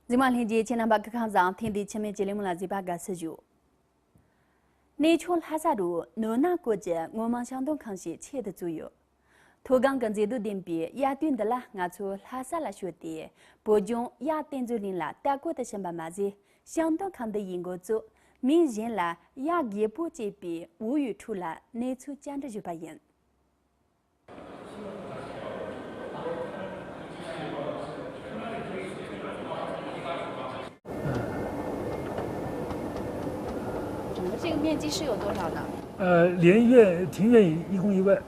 今晚连接前两百个看上天地前面节目了几百个十九。内丘哈萨鲁诺那国家我们相当看些切的左右。土港跟这度点比亚顿的啦，俺从哈萨拉学的，不将亚顿就领了，大国的先把马子相当看的英国做，明显啦亚也不这边无语出来，内丘讲的就把人。这个面积是有多少呢？连院庭院一共1万。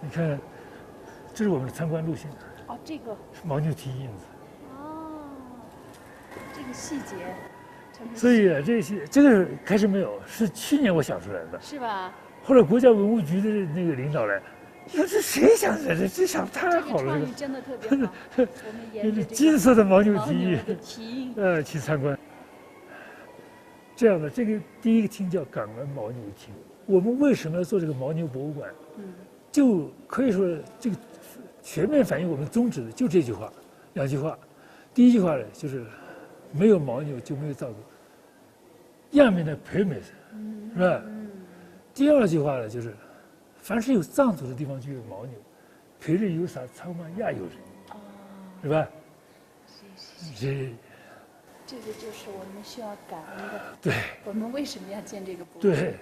你看，这是我们的参观路线。哦，这个是牦牛蹄印子。哦，这个细节。所以啊，这个开始没有，是去年我想出来的。是吧？后来国家文物局的那个领导来。你说这谁想的？这想太好了！创意真的特别好。我们沿着金色的牦牛蹄印，去参观。这样的，这个第一个厅叫港湾牦牛厅。我们为什么要做这个牦牛博物馆？就可以说这个全面反映我们宗旨的就这句话，2句话。第一句话呢，就是没有牦牛就没有藏族。亚面的 premise， 是吧？第2句话呢，就是。凡是有藏族的地方就有牦牛，陪着有啥苍茫亚有人，是吧？这个就是我们需要感恩的。对。我们为什么要建这个博物馆？对，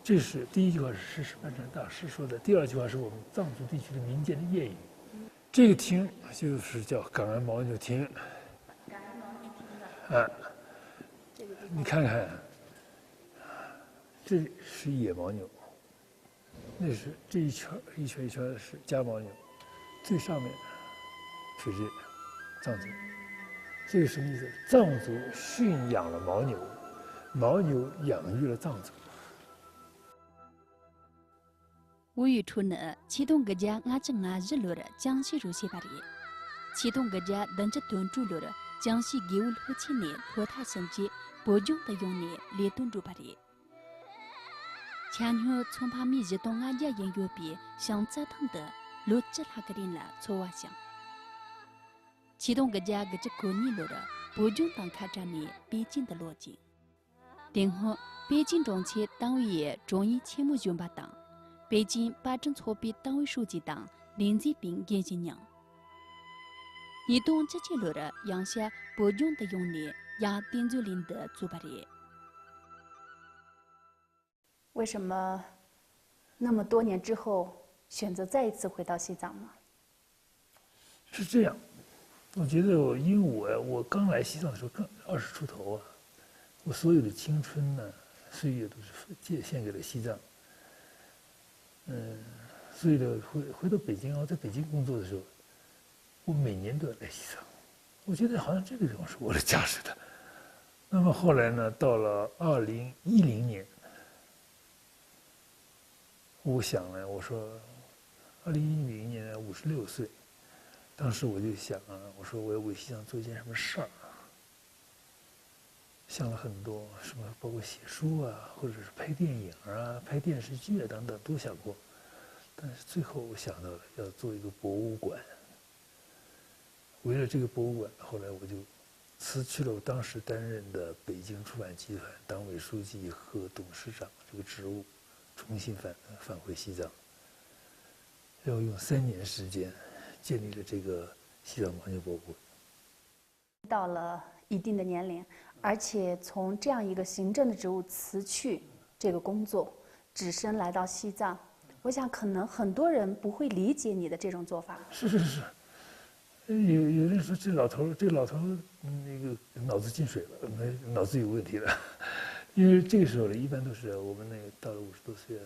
这是第1句话是世事办成大师说的，第2句话是我们藏族地区的民间的谚语。这个厅就是叫港湾牦牛厅。港湾牦牛厅的。啊。你看看，这是野牦牛。那是这一圈一圈是家牦牛，最上面是这藏族。这个什么意思？藏族驯养了牦牛，牦牛养育了藏族。无语出呢，启动个家俺正俺日落了，江西如西巴里，启动个家等着蹲住了，江西给我和7年和他升级，不用的用年列蹲住巴里。前后从旁边移动俺家人右边，像折腾的路这他个人了，错瓦想。启动个家个这过年了，不用当卡扎尼北京的逻辑。然后北京中期党委中医前目军把党，北京八镇错别党委书记党林志斌叶金娘。移动这些了，阳下不用的用年亚丁族林的祖巴里。为什么那么多年之后选择再一次回到西藏呢？是这样，我觉得因为我刚来西藏的时候刚20出头啊，我所有的青春呢岁月都是献给了西藏。所以呢回到北京啊，在北京工作的时候，我每年都要来西藏，我觉得好像这个地方是我的家似的。那么后来呢，到了2010年。我想呢，我说，2010年呢56岁，当时我就想啊，我说我要为西藏做一件什么事儿啊，想了很多，什么包括写书啊，或者是拍电影啊、拍电视剧啊等等都想过，但是最后我想到了要做一个博物馆。为了这个博物馆，后来我就辞去了我当时担任的北京出版集团党委书记和董事长这个职务。重新返回西藏，然后用3年时间建立了这个西藏牦牛博物馆。到了一定的年龄，而且从这样一个行政的职务辞去这个工作，只身来到西藏，我想可能很多人不会理解你的这种做法。是，有人说这老头那个脑子进水了，脑子有问题了。因为这个时候呢，一般都是我们那个到了50多岁，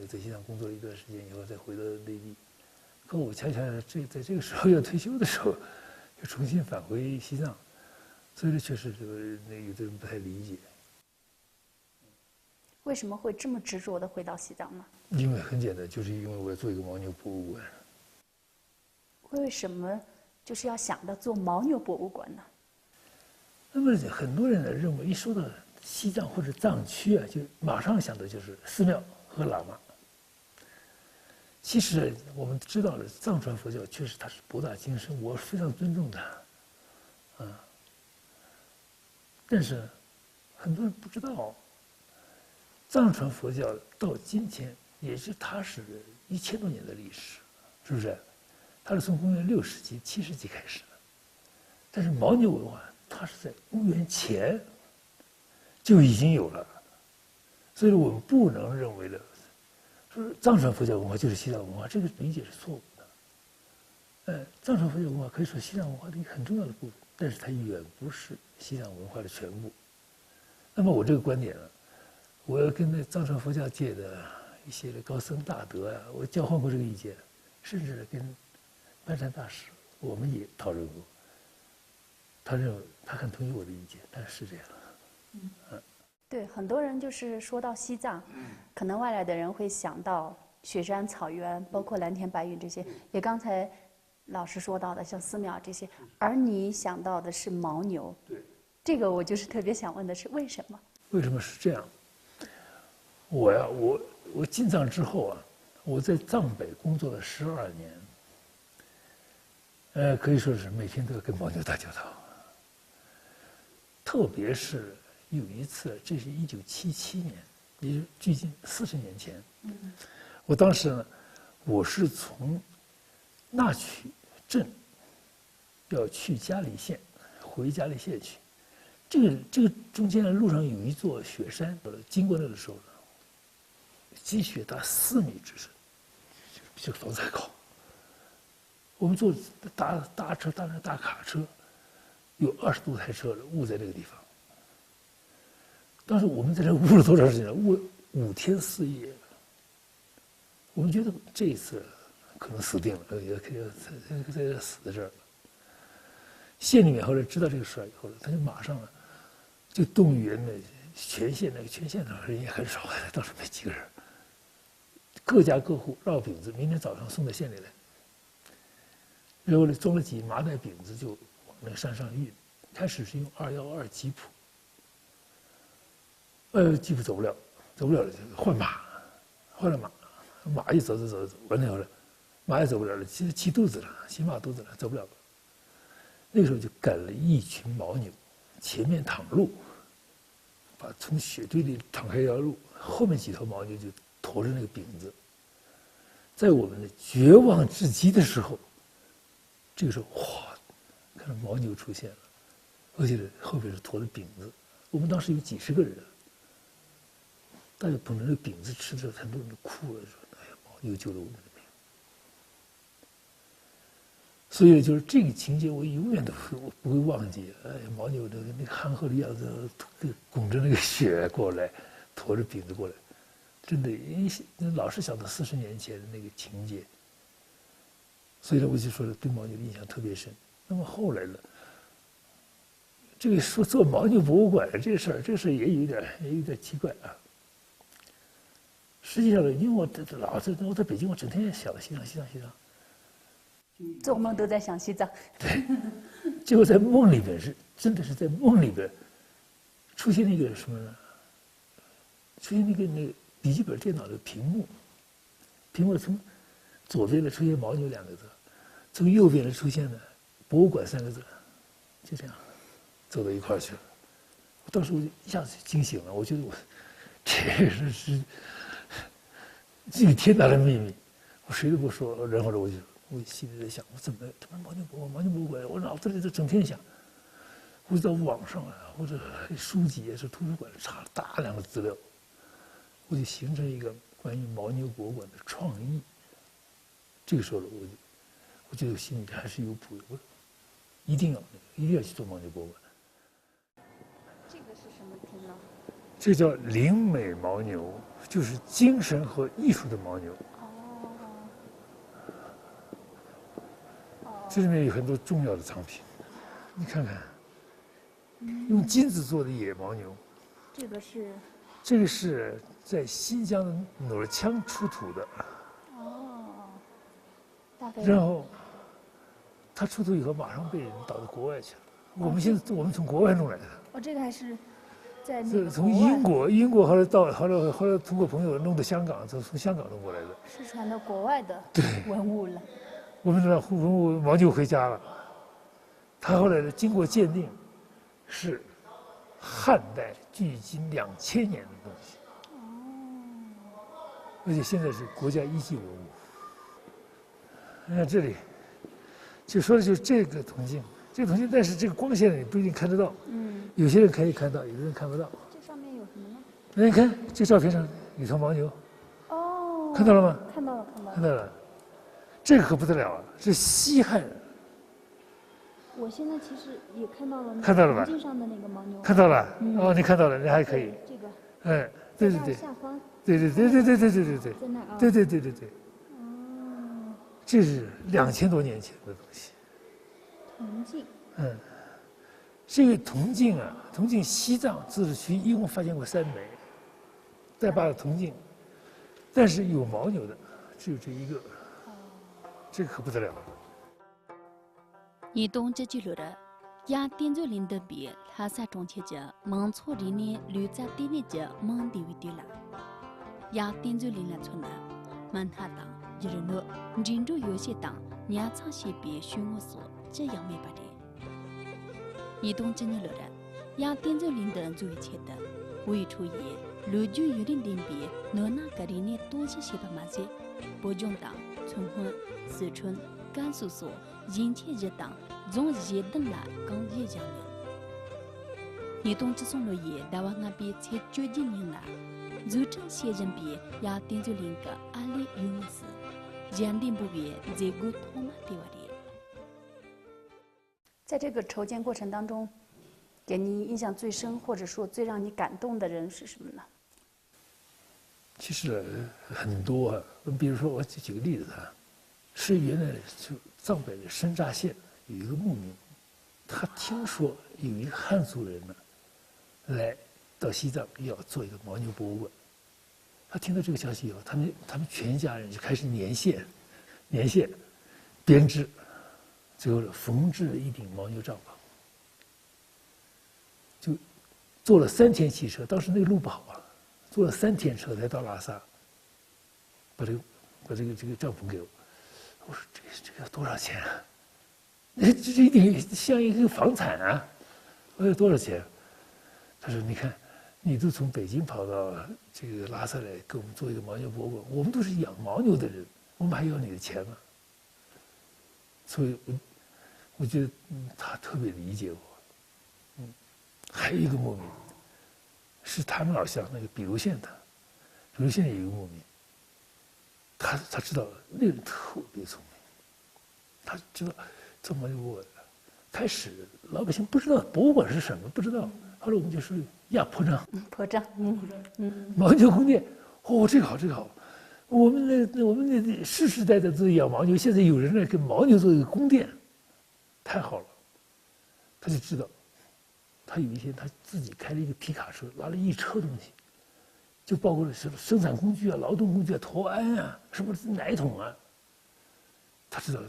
在西藏工作了一段时间以后，再回到内地。可我恰恰在这个时候要退休的时候，又重新返回西藏，所以这确实有的人不太理解。为什么会这么执着地回到西藏呢？因为很简单，就是因为我要做一个牦牛博物馆。为什么就是要想到做牦牛博物馆呢？那么很多人呢认为，一说到西藏或者藏区啊，就马上想的就是寺庙和喇嘛。其实我们知道了，藏传佛教确实它是博大精深，我非常尊重它，啊。但是很多人不知道，藏传佛教到今天也是它是1000多年的历史，是不是？它是从公元6世纪、7世纪开始的，但是牦牛文化它是在公元前就已经有了，所以我们不能认为的。说藏传佛教文化就是西藏文化，这个理解是错误的。藏传佛教文化可以说西藏文化的一个很重要的部分，但是它远不是西藏文化的全部。那么我这个观点呢，我要跟那藏传佛教界的一些的高僧大德啊，我交换过这个意见，甚至跟班禅大师我们也讨论过。他认为他很同意我的意见，但是这样。对，很多人就是说到西藏，可能外来的人会想到雪山草原，包括蓝天白云这些，也刚才老师说到的像寺庙这些，而你想到的是牦牛。对，这个我就是特别想问的是为什么？为什么是这样？我进藏之后啊，我在藏北工作了12年，可以说是每天都要跟牦牛打交道，特别是。有一次，这是1977年，也是距今40年前。我当时呢，我是从那曲镇要去嘉里县，回嘉里县去。这个中间的路上有一座雪山，经过那个时候呢，积雪达4米之深，就房子还高。我们坐大车，大卡车，有20多台车误在那个地方。当时我们在这捂了多长时间？捂5天4夜。我们觉得这一次可能死定了，也可以在死在这儿了。县里面后来知道这个事儿以后，他就马上呢就动员了全县上人也很少，倒是没几个人。各家各户烙饼子，明天早上送到县里来。然后呢，装了几麻袋饼子就往那个山上运。开始是用212吉普。吉普走不了了，就换马，换了马一走，完了以后呢，马也走不了了，骑肚子了，骑马肚子了，走不了了。那个时候就赶了一群牦牛，前面挡路，把从雪堆里敞开一条路，后面几头牦牛就驮着那个饼子。在我们的绝望至极的时候，这个时候哗，看到牦牛出现了，而且后边是驮着饼子。我们当时有几10个人。大家捧着那个饼子吃的时候，很多人都哭了，说：“哎呀，牦牛救了我们的命。”所以就是这个情节，我永远都不会忘记。哎，牦牛那个憨厚的样子，拱着那个雪过来，驮着饼子过来，真的，老是想到40年前的那个情节。所以呢，我就说对牦牛的印象特别深。那么后来呢，这个说做牦牛博物馆这个事儿也有点奇怪啊。实际上呢，因为我在北京，我整天想西藏。做梦都在想西藏。对，结果在梦里边真的是在梦里边，出现那个什么呢？出现那个笔记本电脑的屏幕从左边的出现牦牛2个字，从右边的出现了博物馆3个字，就这样走到一块儿去了。当时我就一下子惊醒了，我觉得这是这个天大的秘密，我谁都不说。然后呢，我心里在想，我怎么牦牛博物馆？我脑子里就整天想，我就到网上啊，或者书籍是图书馆查了大量的资料，我就形成一个关于牦牛博物馆的创意。这个时候呢，我觉得我心里还是有谱，我一定要去做牦牛博物馆。这个是什么厅呢？这叫灵美牦牛，就是精神和艺术的牦牛。这里面有很多重要的藏品，你看看，用金子做的野牦牛。这个是在新疆的努尔羌出土的。哦，大概。然后他出土以后马上被人倒到国外去了。我们从国外弄来的。哦，这个还是在那是个从英国后来通过朋友弄到香港，从香港弄过来的。失传到国外的文物了。我们让文物牦牛回家了，他后来呢经过鉴定，是汉代距今2000年的东西。而且现在是国家一级文物。你看这里，就说的就是这个铜镜，但是这个光线你不一定看得到。有些人可以看到，有的人看不到。这上面有什么呢？你看这照片上有头牦牛。哦。看到了吗？看到了。看到了。这个可不得了啊！是西汉人。我现在其实也看到了。看到了吧？铜镜上的那个牦牛。看到了。哦，你看到了，你还可以。这个。哎，对。下方。对。在那啊。对。哦。这是2000多年前的东西。铜镜。这个铜镜啊，西藏自治区一共发现过3枚，带把的铜镜，但是有牦牛的只有这一个，这个可不得了。你懂这句了的，呀，点着林的笔，拉萨中切着，蒙错里呢，绿在地里着，蒙地位地了，呀，点着林来村呢，曼哈当，一人呢，人着有些当，伢藏些笔寻我所，这样没把的。你懂真的了的，呀，点着林的注意切的，无意出也，路就有点点别，哪那个里呢多些些把嘛些，北京党、春婚、四川、甘肃所，人切热党，总热等来刚热讲了。你懂这种了也，大娃那边才决定人啦，如真些人别，呀，点着林个阿里有么事，人定不别，这个他妈的话的。在这个筹建过程当中，给你印象最深或者说最让你感动的人是什么呢？其实很多啊，比如说我举个例子啊，是原来就藏北的深扎县有一个牧民，他听说有一个汉族人呢，来到西藏要做一个牦牛博物馆，他听到这个消息以后，他们全家人就开始年线，编织。最后缝制了一顶牦牛帐篷，就坐了3天汽车，当时那个路不好啊，坐了3天车才到拉萨，把这个帐篷给我。我说这个要多少钱啊？这一顶像一个房产啊！我说多少钱？他说你看，你都从北京跑到这个拉萨来给我们做一个牦牛博物馆，我们都是养牦牛的人，我们还要你的钱吗？所以我觉得他特别理解我。还有一个牧民，是他们老乡那个比如县的，比如县有一个牧民，他知道那个人特别聪明，他知道做牦牛博物馆。开始老百姓不知道博物馆是什么，不知道。后来我们就说呀，破障，牦牛宫殿，这个好。我们那世世代代都养牦牛，现在有人来给牦牛做一个宫殿，太好了。他就知道，他有一天他自己开了一个皮卡车，拉了一车东西，就包括了什么生产工具啊、劳动工具啊、驼鞍啊、什么奶桶啊。他知道，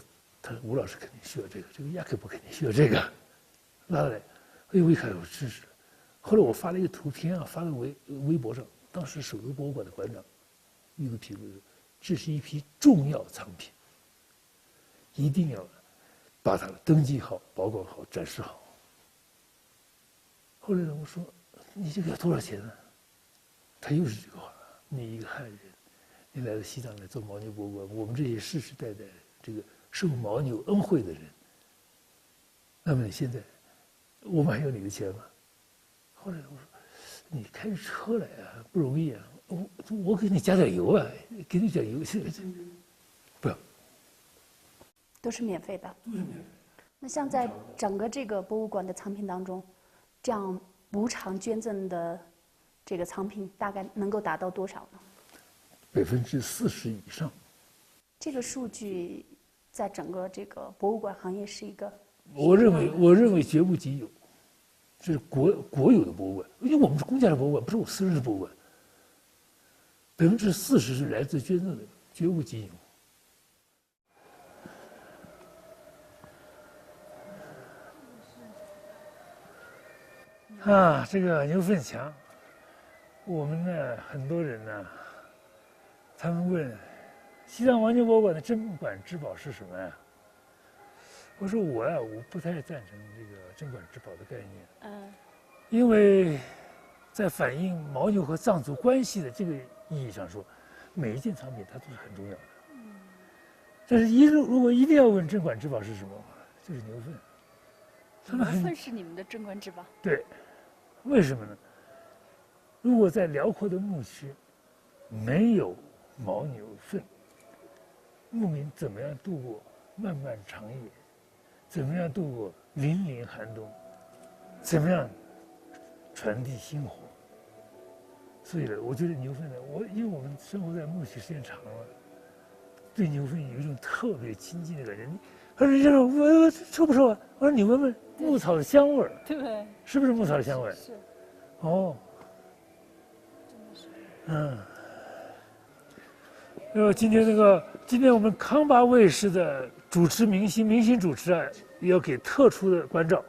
他说吴老师肯定需要这个亚克伯肯定需要这个，拉来。我一看我支持。后来我发了一个图片啊，发到微博上，当时首都博物馆的馆长一个评论说：“这是一批重要藏品，一定要把它登记好、保管好、展示好。”后来我说：“你这个要多少钱呢？”他又是这个话：“你一个汉人，你来到西藏来做牦牛博物馆，我们这些世世代代这个受牦牛恩惠的人，那么你现在，我们还要你的钱吗？”后来我说：“你开着车来啊，不容易啊。我给你加点油啊，给你点油，不要，都是免费的。都是免费。那像在整个这个博物馆的藏品当中，这样无偿捐赠的这个藏品大概能够达到多少呢？40%以上。这个数据在整个这个博物馆行业是一个，我认为绝无仅有，这是国有的博物馆，因为我们是公家的博物馆，不是我私人的博物馆。40%是来自捐赠的，绝无仅有。啊，这个牛粪墙，我们呢很多人呢，他们问西藏牦牛博物馆的镇馆之宝是什么呀？我说我不太赞成这个镇馆之宝的概念。因为在反映牦牛和藏族关系的这个意义上说，每一件藏品它都是很重要的。但是如果一定要问镇馆之宝是什么，就是牛粪。牛粪是你们的镇馆之宝？对，为什么呢？如果在辽阔的牧区没有牦牛粪，牧民怎么样度过漫漫长夜？怎么样度过凛凛寒冬？怎么样传递薪火？所以呢，我觉得牛粪呢，因为我们生活在牧区时间长了，对牛粪有一种特别亲近的感觉。他说：“人家说我臭不臭啊？”我说：“你闻闻牧草的香味儿，对，是不是牧草的香味儿？”是。哦，真的是。今天我们康巴卫视的明星主持啊，要给特殊的关照，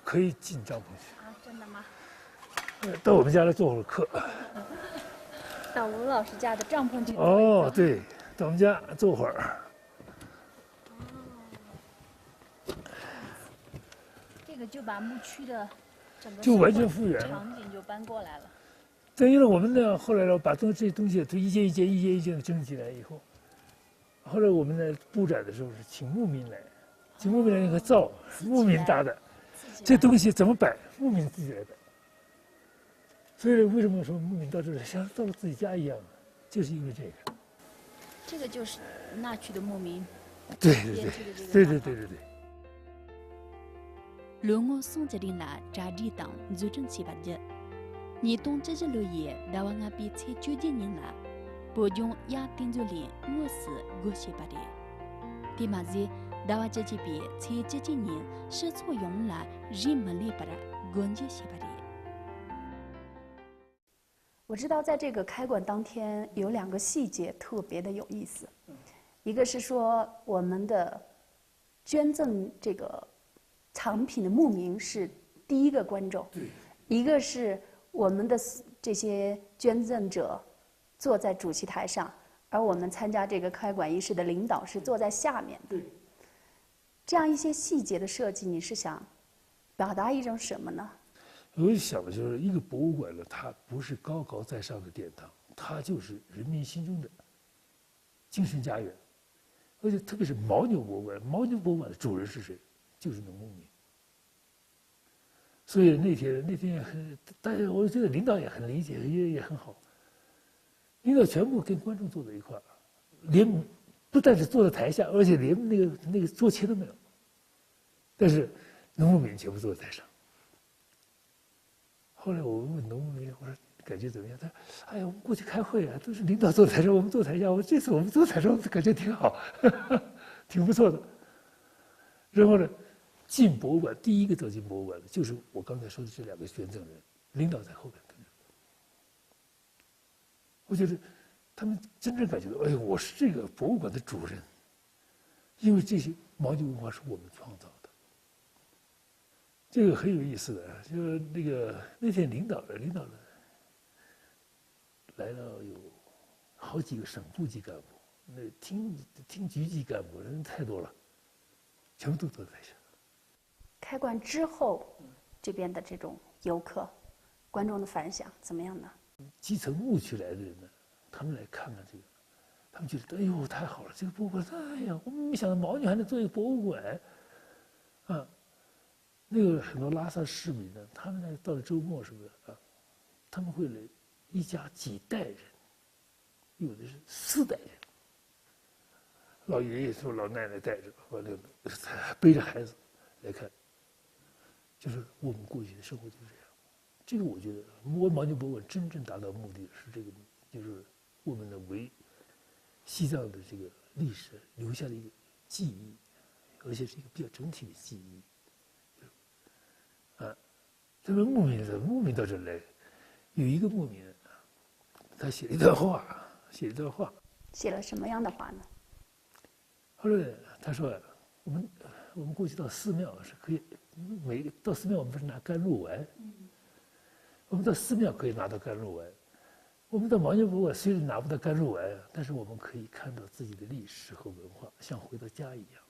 可以进帐篷去。啊，真的吗？到我们家来做会儿客。到吴老师家的帐篷去。哦，对，到我们家坐会儿。这个就把牧区的整个就完全复原了，场景就搬过来了。等于呢，我们呢后来呢把这些东西都一件的征集来以后，后来我们呢布展的时候是请牧民来那个灶牧民搭的，这东西怎么摆，牧民自己来摆。所以为什么说牧民到这里像到了自己家一样，就是因为这个。这个就是那区的牧民。对。罗我送这里来扎地当做正七八节，你懂这些落叶，大王阿比才9几年了，不用亚丁就连我是过些八的，第嘛子大王这边才9几年是错用了人们里把它关键些八的。我知道在这个开馆当天有2个细节特别的有意思，一个是说我们的捐赠这个藏品的牧民是第一个观众，一个是我们的这些捐赠者坐在主席台上，而我们参加这个开馆仪式的领导是坐在下面的。这样一些细节的设计，你是想表达一种什么呢？我想的就是一个博物馆呢，它不是高高在上的殿堂，它就是人民心中的精神家园。而且特别是牦牛博物馆，牦牛博物馆的主人是谁？就是农牧民。所以那天大家我觉得领导也很理解，也很好。领导全部跟观众坐在一块儿，连不但是坐在台下，而且连那个坐骑都没有。但是农牧民全部坐在台上。后来我问农牧民，我说感觉怎么样？他说：“哎呀，我们过去开会啊，都是领导坐台上，我们坐台下。这次我们坐台上，感觉挺好，挺不错的。”然后呢，进博物馆第一个走进博物馆的就是我刚才说的这2个捐赠人，领导在后边跟着。我觉得他们真正感觉到，哎呦，我是这个博物馆的主人，因为这些牦牛文化是我们创造的。这个很有意思的，就是那天领导来了有好几个省部级干部，那厅局级干部人太多了，全部都坐在台下。开馆之后，这边的这种游客、观众的反响怎么样呢？基层牧区来的人呢，他们来看看这个，他们觉得哎呦太好了，这个博物馆，哎呀，我们没想到牦牛还能做一个博物馆，啊。那个很多拉萨市民呢，他们呢到了周末是不是啊？他们会来一家几代人，有的是4代人，老爷爷说老奶奶带着，完了背着孩子来看，就是我们过去的生活就是这样。这个我觉得牦牛博物馆真正达到目的是这个，就是我们的为西藏的这个历史留下了一个记忆，而且是一个比较整体的记忆。这个牧民到这儿来，有一个牧民，他写了一段话，写了什么样的话呢？后来他说，我们我们过去到寺庙是可以，到寺庙我们不是拿甘露丸，我们到寺庙可以拿到甘露丸，我们到牦牛博物馆虽然拿不到甘露丸，但是我们可以看到自己的历史和文化，像回到家一样。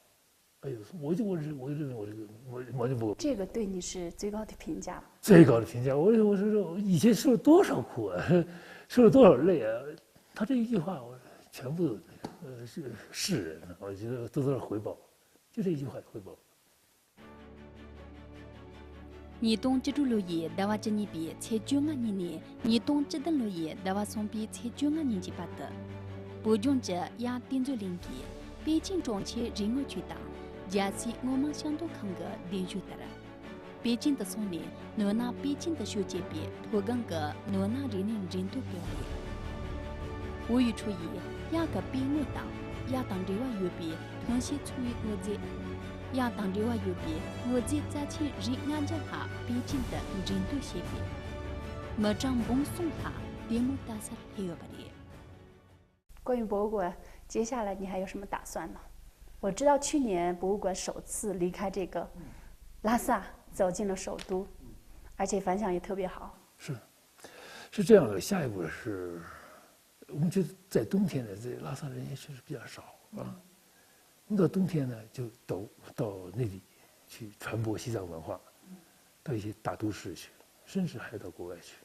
哎呦，我认为我这个牦牛博物馆这个对你是最高的评价。最高的评价。我说以前受了多少苦啊，受了多少累啊，他这一句话我全部是世人，我觉得都是回报，就这一句话回报。你东这住路也，大瓦这你比才9个年呢，你东这等路也，大瓦从比才9个年纪巴的，不用这也定做临界，北京中切人我去当，假期我们相都看个连续的了。北京的送年，我拿北京的学姐比，托更个我拿人都表演。我与出也，也个比我当，也当这话有比，同时处于我这。亚当的话有别，我在在前人安着他，北京的人都写别，没张蹦送他，点木大赛还有不的。关于博物馆，接下来你还有什么打算呢？我知道去年博物馆首次离开这个拉萨，走进了首都，而且反响也特别好。是这样的，下一步是，我们觉得在冬天呢，这拉萨人也确实比较少啊。我们到冬天呢，就到内地去传播西藏文化，到一些大都市去，甚至还到国外去。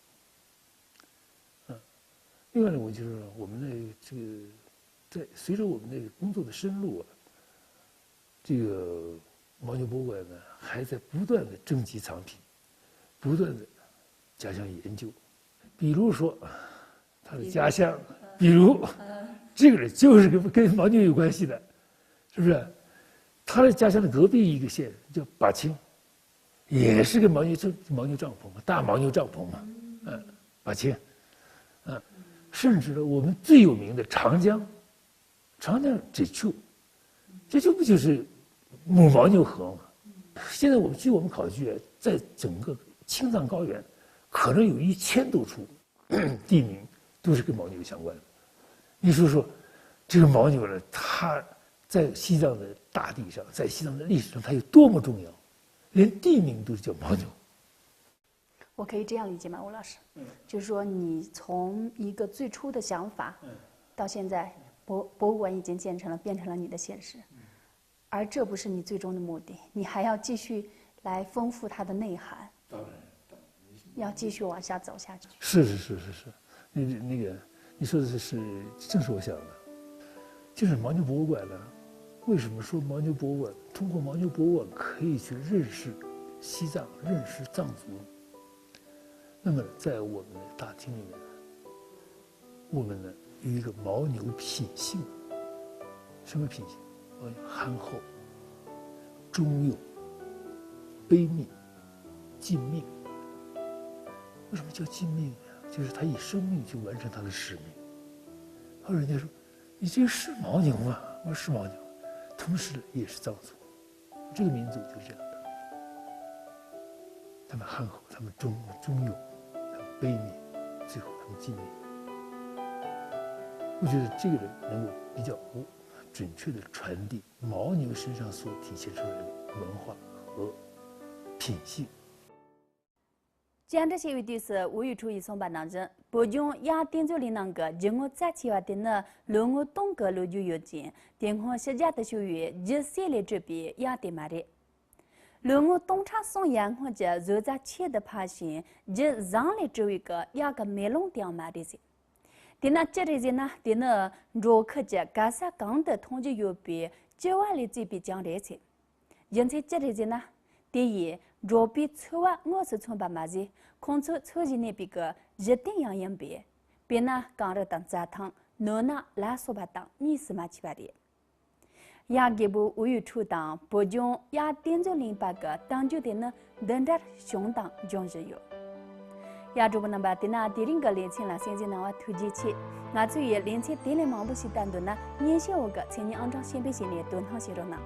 另外呢，我就是说，我们的这个，在随着我们的工作的深入啊，这个牦牛博物馆呢，还在不断的征集藏品，不断的加强研究。比如说，他的家乡，比如这个人就是跟牦牛有关系的。是不是？他的家乡的隔壁一个县叫巴清，也是个牦牛帐篷嘛，大牦牛帐篷嘛，巴清，甚至呢，我们最有名的长江这处不就是母牦牛河吗？现在据我们考据，在整个青藏高原，可能有1000多处地名都是跟牦牛相关的。你说这个牦牛呢，它在西藏的大地上，在西藏的历史上，它有多么重要，连地名都是叫牦牛。我可以这样理解吗，吴老师？就是说你从一个最初的想法，到现在博物馆已经建成了，变成了你的现实，而这不是你最终的目的，你还要继续来丰富它的内涵。当然，要继续往下走下去。是，那个你说的正是我想的，就是牦牛博物馆呢。为什么说牦牛博物馆？通过牦牛博物馆可以去认识西藏，认识藏族。那么，在我们的大厅里面，我们呢有一个牦牛品性。什么品性？憨厚、忠勇、悲悯、尽命。为什么叫尽命呢？就是他以生命去完成他的使命。后来人家说：“你这是牦牛吗？”我说：“是牦牛。”同时也是藏族，这个民族就是这样的。他们憨厚，他们忠勇，他们悲悯，最后他们尽力。我觉得这个人能够比较准确地传递牦牛身上所体现出来的文化和品性。这样这些问题是我与出一松把当中，不用亚定做里那个，就我在计划的呢，让我东个路就有钱，电话实价的学员就写来这边亚的买的，让我东查送洋或者就在切的爬行，就让来这一个亚个梅龙掉买的些。的那这里呢，的那若可着干啥讲的通知有别，就话里这边讲的些，因此这里呢，第一。若比错话，我是从把嘛子，空出错进那边个一定要应别，别那讲了当杂汤，侬那拉说把当你是嘛去吧的。也给不无语出当，不用也点着另八个当就的呢，等着相当就是有。也就不能把的那第零个年轻人现在那话突击起，我注意年轻点了忙不是单独呢，年轻我个青年安装先辈些年端好些着呢。